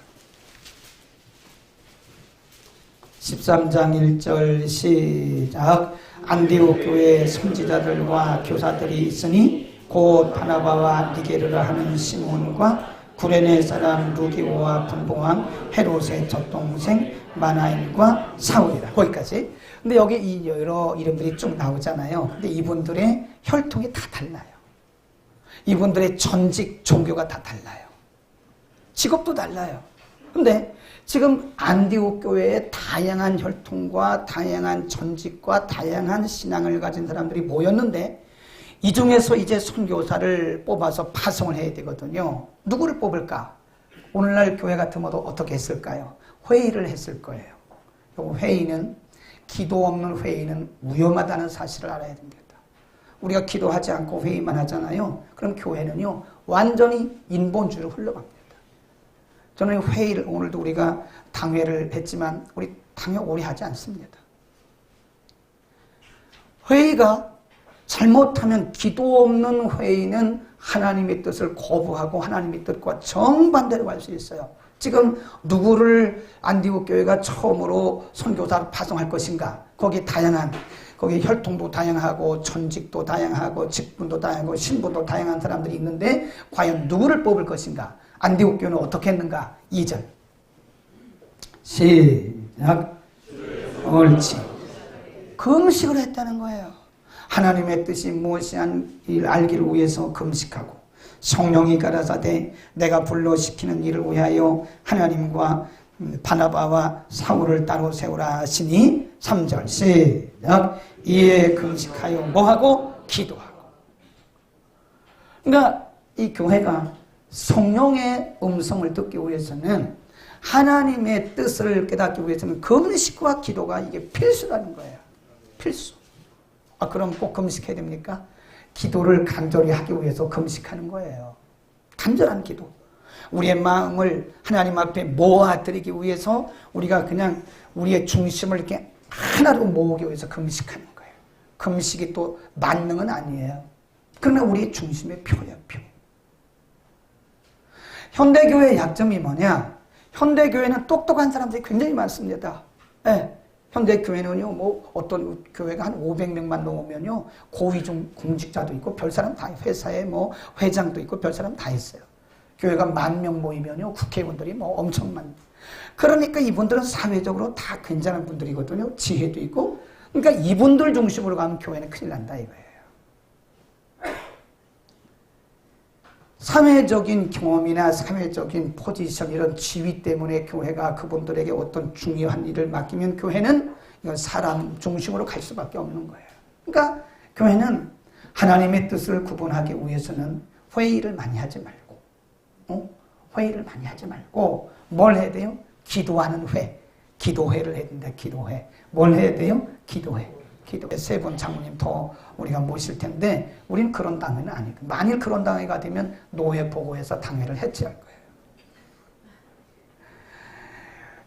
13장 1절 시작. 안디옥 교회에 선지자들과 교사들이 있으니 곧 바나바와 니게르라 하는 시몬과 구레네 사람 루기오와 분봉왕 헤롯의 젖동생 마나인과 사울이다. 거기까지. 근데 여기 이 여러 이름들이 쭉 나오잖아요. 근데 이분들의 혈통이 다 달라요. 이분들의 전직 종교가 다 달라요. 직업도 달라요. 근데 지금 안디옥 교회에 다양한 혈통과 다양한 전직과 다양한 신앙을 가진 사람들이 모였는데 이 중에서 이제 선교사를 뽑아서 파송을 해야 되거든요. 누구를 뽑을까? 오늘날 교회 같으면 어떻게 했을까요? 회의를 했을 거예요. 이 회의는 기도 없는 회의는 위험하다는 사실을 알아야 됩니다. 우리가 기도하지 않고 회의만 하잖아요. 그럼 교회는요, 완전히 인본주의로 흘러갑니다. 저는 회의를, 오늘도 우리가 당회를 했지만 우리 당회 오래 하지 않습니다. 회의가 잘못하면 기도 없는 회의는 하나님의 뜻을 거부하고 하나님의 뜻과 정반대로 갈 수 있어요. 지금 누구를 안디옥 교회가 처음으로 선교사로 파송할 것인가? 거기 다양한, 거기 혈통도 다양하고 전직도 다양하고 직분도 다양하고 신분도 다양한 사람들이 있는데 과연 누구를 뽑을 것인가? 안디옥 교회는 어떻게 했는가? 2절 시작. 옳지. 금식을 했다는 거예요. 하나님의 뜻이 무엇이한 일 알기를 위해서 금식하고 성령이 가라사대 내가 불러시키는 일을 위하여 하나님과 바나바와 사울을 따로 세우라 하시니 3절 시작. 이에 금식하여 뭐하고? 기도하고. 그러니까 이 교회가 성령의 음성을 듣기 위해서는 하나님의 뜻을 깨닫기 위해서는 금식과 기도가 이게 필수라는 거예요. 필수. 아, 그럼 꼭 금식해야 됩니까? 기도를 간절히 하기 위해서 금식하는 거예요. 간절한 기도. 우리의 마음을 하나님 앞에 모아드리기 위해서 우리가 그냥 우리의 중심을 이렇게 하나로 모으기 위해서 금식하는 거예요. 금식이 또 만능은 아니에요. 그러나 우리의 중심의 표예요, 표. 현대교회의 약점이 뭐냐? 현대교회는 똑똑한 사람들이 굉장히 많습니다. 네. 현대교회는요, 뭐, 어떤 교회가 한 500명만 넘으면요, 고위중 공직자도 있고, 별 사람 다, 회사에 뭐, 회장도 있고, 별 사람 다 있어요. 교회가 10,000명 모이면요, 국회의원들이 뭐 엄청 많. 그러니까 이분들은 사회적으로 다 괜찮은 분들이거든요. 지혜도 있고. 그러니까 이분들 중심으로 가면 교회는 큰일 난다 이거예요. 사회적인 경험이나 사회적인 포지션 이런 지위 때문에 교회가 그분들에게 어떤 중요한 일을 맡기면 교회는 이건 사람 중심으로 갈 수밖에 없는 거예요. 그러니까 교회는 하나님의 뜻을 구분하기 위해서는 회의를 많이 하지 말고 회의를 많이 하지 말고 뭘 해야 돼요? 기도하는 회. 기도회를 해야 된다. 기도회. 뭘 해야 돼요? 기도회. 기도회. 세 분 장로님 더 우리가 모실 텐데 우리는 그런 당회는 아니고 만일 그런 당회가 되면 노회 보고해서 당회를 해체할 거예요.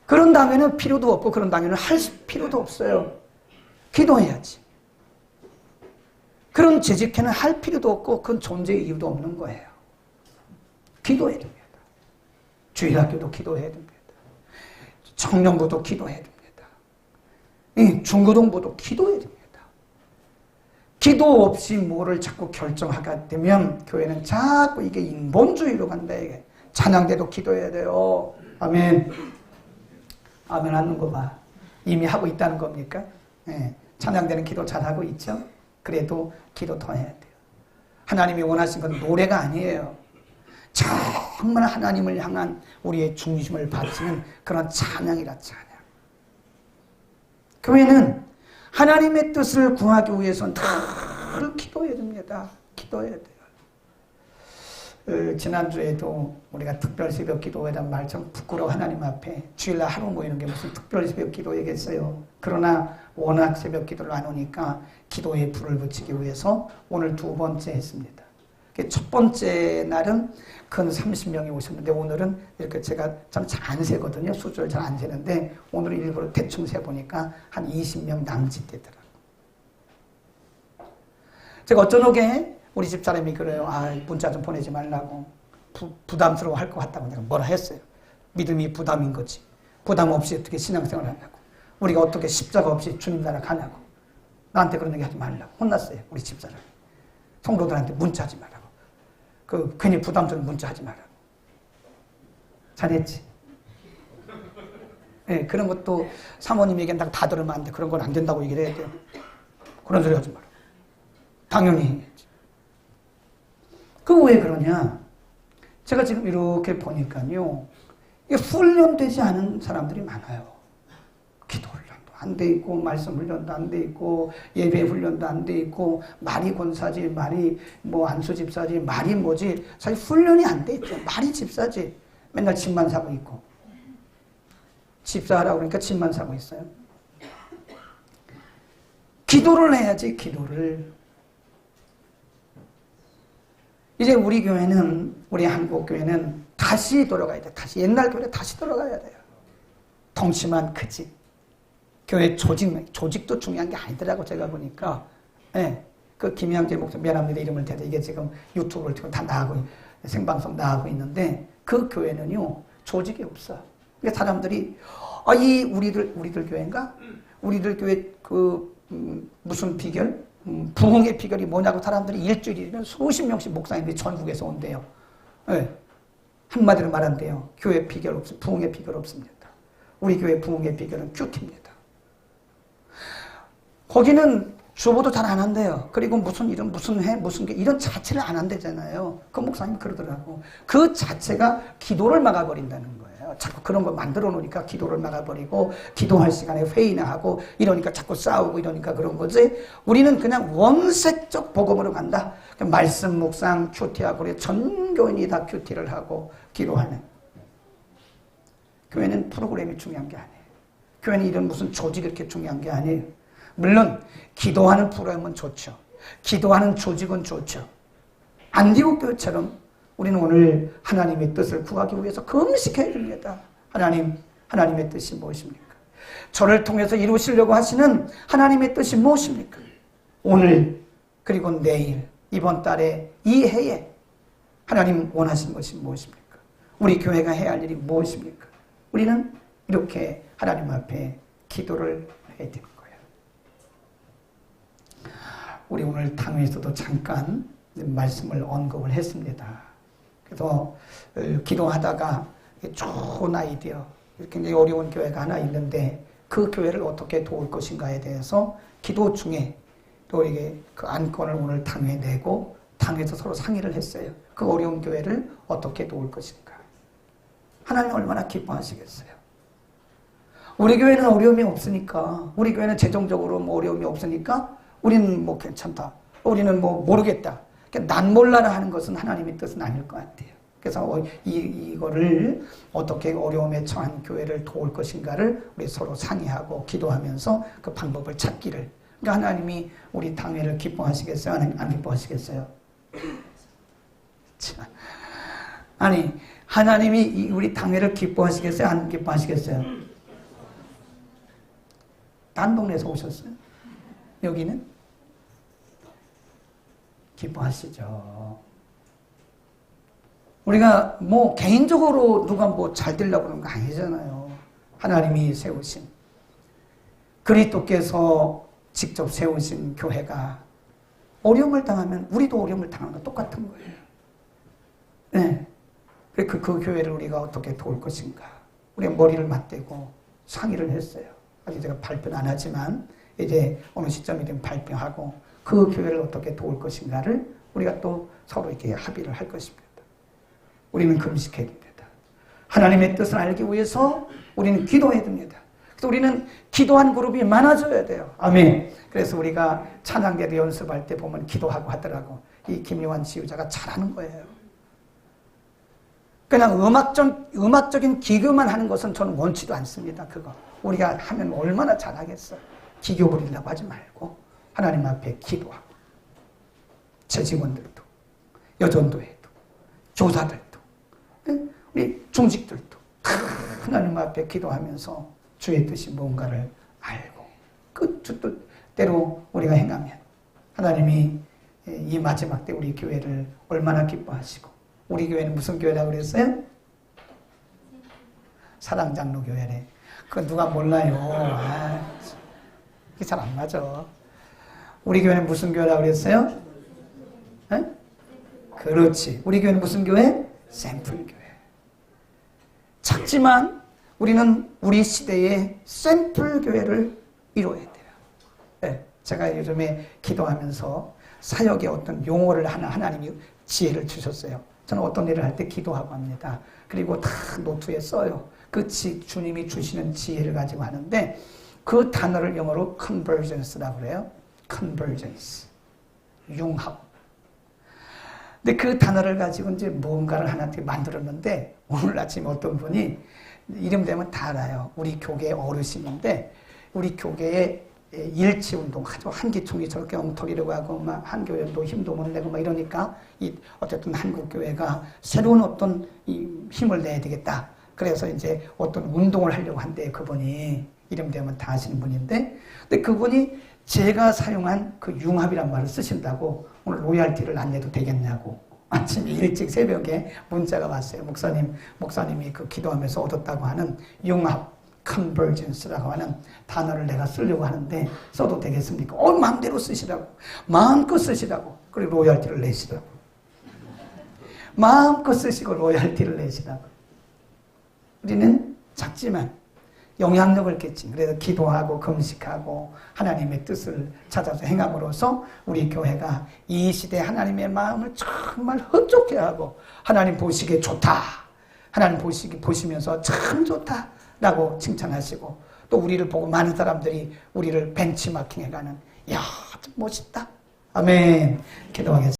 그런 당회는 필요도 없고 그런 당회는 할 필요도 없어요. 기도해야지. 그런 재직회는 할 필요도 없고 그건 존재의 이유도 없는 거예요. 기도해야 됩니다. 주일학교도 기도해야 됩니다. 청년부도 기도해야 됩니다. 중고등부도 기도해야 됩니다. 기도 없이 뭐를 자꾸 결정하게 되면 교회는 자꾸 이게 인본주의로 간다. 이게 찬양대도 기도해야 돼요. 아멘. 아멘 하는 거 봐. 이미 하고 있다는 겁니까? 네. 찬양대는 기도 잘하고 있죠? 그래도 기도 더 해야 돼요. 하나님이 원하신 건 노래가 아니에요. 정말 하나님을 향한 우리의 중심을 바치는 그런 찬양이라 찬양. 교회는 하나님의 뜻을 구하기 위해서는 늘 기도해야 됩니다. 기도해야 돼요. 지난주에도 우리가 특별 새벽 기도회란 말 좀 부끄러워 하나님 앞에 주일날 하루 모이는 게 무슨 특별 새벽 기도회겠어요. 그러나 워낙 새벽 기도를 안 오니까 기도에 불을 붙이기 위해서 오늘 2번째 했습니다. 첫 번째 날은 근 30명이 오셨는데 오늘은 이렇게 제가 참 잘 안 세거든요. 숫자를 잘 안 세는데 오늘은 일부러 대충 세보니까 한 20명 남짓 되더라고요. 제가 어쩌노게 우리 집사람이 그래요. 아, 문자 좀 보내지 말라고. 부담스러워 할 것 같다고 내가 뭐라 했어요. 믿음이 부담인 거지. 부담 없이 어떻게 신앙생활 하냐고. 우리가 어떻게 십자가 없이 주님 나라 가냐고. 나한테 그런 얘기 하지 말라고. 혼났어요. 우리 집사람이. 성도들한테 문자하지 말라고. 괜히 부담스러운 문자하지 말라고. 잘했지. 네, 그런 것도 사모님 얘기한다고 다 들으면 안 돼. 그런 건 안 된다고 얘기를 해야 돼요. 그런 소리 하지 마라. 당연히 해야지. 왜 그러냐? 제가 지금 이렇게 보니까요. 이게 훈련되지 않은 사람들이 많아요. 기도 훈련도 안 돼 있고, 말씀 훈련도 안 돼 있고, 예배 훈련도 안 돼 있고, 말이 권사지, 말이 뭐 안수 집사지, 말이 뭐지. 사실 훈련이 안 돼 있죠. 말이 집사지. 맨날 집만 사고 있고. 집사하라고 그러니까 집만 사고 있어요. 기도를 해야지, 기도를. 이제 우리 교회는, 우리 한국 교회는 다시 돌아가야 돼. 다시 옛날 교회로 다시 돌아가야 돼요. 덩치만 크지. 교회 조직도 중요한 게 아니더라고, 제가 보니까. 예. 그 김양재 목사, 미안합니다. 이름을 대도 이게 지금 유튜브를 지금 다 나가고, 생방송 나가고 있는데, 그 교회는요, 조직이 없어. 그러니까 사람들이, 우리들 교회인가? 우리들 교회 무슨 비결? 부흥의 비결이 뭐냐고 사람들이 일주일이면 수십 명씩 목사님들이 전국에서 온대요. 네. 한마디로 말한대요. 교회 비결 없습니다. 부흥의 비결 없습니다. 우리 교회 부흥의 비결은 큐티입니다. 거기는 주보도 잘 안 한대요. 그리고 무슨 이름, 무슨 해, 무슨 게 이런 자체를 안 한대잖아요. 그 목사님이 그러더라고. 그 자체가 기도를 막아버린다는 거예요. 자꾸 그런 거 만들어 놓으니까 기도를 막아버리고 기도할 시간에 회의나 하고 이러니까 자꾸 싸우고 이러니까 그런 거지. 우리는 그냥 원색적 복음으로 간다. 말씀 묵상 큐티하고 우리 전 교인이 다 큐티를 하고 기도하는. 교회는 프로그램이 중요한 게 아니에요. 교회는 이런 무슨 조직이 이렇게 중요한 게 아니에요. 물론 기도하는 프로그램은 좋죠. 기도하는 조직은 좋죠. 안디옥 교회처럼 우리는 오늘 하나님의 뜻을 구하기 위해서 금식해야 됩니다. 하나님의 뜻이 무엇입니까? 저를 통해서 이루시려고 하시는 하나님의 뜻이 무엇입니까? 오늘 그리고 내일 이번 달에 이 해에 하나님 원하시는 것이 무엇입니까? 우리 교회가 해야 할 일이 무엇입니까? 우리는 이렇게 하나님 앞에 기도를 해야 되는 거예요. 우리 오늘 당회에서도 잠깐 말씀을 언급을 했습니다. 그래서 기도하다가 좋은 아이디어, 굉장히 어려운 교회가 하나 있는데 그 교회를 어떻게 도울 것인가에 대해서 기도 중에 또 이게 그 안건을 오늘 당회에 내고 당회에서 서로 상의를 했어요. 그 어려운 교회를 어떻게 도울 것인가. 하나님 얼마나 기뻐하시겠어요. 우리 교회는 어려움이 없으니까, 우리 교회는 재정적으로 뭐 어려움이 없으니까 우리는 뭐 괜찮다. 우리는 뭐 모르겠다. 난 몰라라 하는 것은 하나님의 뜻은 아닐 것 같아요. 그래서 이거를 어떻게 어려움에 처한 교회를 도울 것인가를 우리 서로 상의하고 기도하면서 그 방법을 찾기를. 그러니까 하나님이 우리 당회를 기뻐하시겠어요? 안 기뻐하시겠어요? 아니, 하나님이 우리 당회를 기뻐하시겠어요? 안 기뻐하시겠어요? 딴 동네에서 오셨어요? 여기는? 기뻐하시죠. 우리가 뭐 개인적으로 누가 뭐 잘 되려고 그러는 거 아니잖아요. 하나님이 세우신, 그리스도께서 직접 세우신 교회가 어려움을 당하면 우리도 어려움을 당하는 거 똑같은 거예요. 네. 그 교회를 우리가 어떻게 도울 것인가. 우리가 머리를 맞대고 상의를 했어요. 아직 제가 발표는 안 하지만 이제 어느 시점이 되면 발표하고 그 교회를 어떻게 도울 것인가를 우리가 또 서로 이렇게 합의를 할 것입니다. 우리는 금식해야 됩니다. 하나님의 뜻을 알기 위해서 우리는 기도해야 됩니다. 그래서 우리는 기도한 그룹이 많아져야 돼요. 아멘. 그래서 우리가 찬양대를 연습할 때 보면 기도하고 하더라고. 이 김요한 지휘자가 잘하는 거예요. 그냥 음악적인 기교만 하는 것은 저는 원치도 않습니다. 그거 우리가 하면 얼마나 잘하겠어. 기교 부리려고 하지 말고 하나님 앞에 기도하고, 제 직원들도, 여전도회도, 교사들도, 우리 중직들도 하나님 앞에 기도하면서 주의 뜻이 뭔가를 알고 그 뜻대로 우리가 행하면 하나님이 이 마지막 때 우리 교회를 얼마나 기뻐하시고, 우리 교회는 무슨 교회라고 그랬어요? 사랑장로교회래. 그건 누가 몰라요. 이게 잘 안 맞아. 우리 교회는 무슨 교회라고 그랬어요? 에? 그렇지. 우리 교회는 무슨 교회? 샘플교회. 작지만 우리는 우리 시대의 샘플교회를 이루어야 돼요. 네. 제가 요즘에 기도하면서 사역의 어떤 용어를 하나님이 지혜를 주셨어요. 저는 어떤 일을 할 때 기도하고 합니다. 그리고 다 노트에 써요. 그 주님이 주시는 지혜를 가지고 하는데 그 단어를 영어로 convergence라고 그래요. convergence. 융합. 근데 그 단어를 가지고 이제 뭔가를 하나 만들었는데 오늘 아침에 어떤 분이 이름 되면 다 알아요. 우리 교계 어르신인데 우리 교계에 일치운동 하죠. 한기총이 저렇게 엉터리라고 하고 막 한교회도 힘도 못 내고 막 이러니까 어쨌든 한국교회가 새로운 어떤 힘을 내야 되겠다. 그래서 이제 어떤 운동을 하려고 한대. 그분이 이름 되면 다 아시는 분인데, 근데 그분이 제가 사용한 그 융합이란 말을 쓰신다고 오늘 로얄티를 안 내도 되겠냐고 아침에 일찍 새벽에 문자가 왔어요. 목사님이 그 기도하면서 얻었다고 하는 융합 convergence라고 하는 단어를 내가 쓰려고 하는데 써도 되겠습니까? 마음대로 쓰시라고. 마음껏 쓰시라고. 그리고 로얄티를 내시라고. 마음껏 쓰시고 로얄티를 내시라고. 우리는 작지만 영향력을 끼친, 그래서 기도하고 금식하고 하나님의 뜻을 찾아서 행함으로써 우리 교회가 이 시대 하나님의 마음을 정말 흡족해 하고 하나님 보시기에 좋다. 하나님 보시면서 참 좋다. 라고 칭찬하시고 또 우리를 보고 많은 사람들이 우리를 벤치마킹 해가는 야, 좀 멋있다. 아멘. 기도하겠습니다.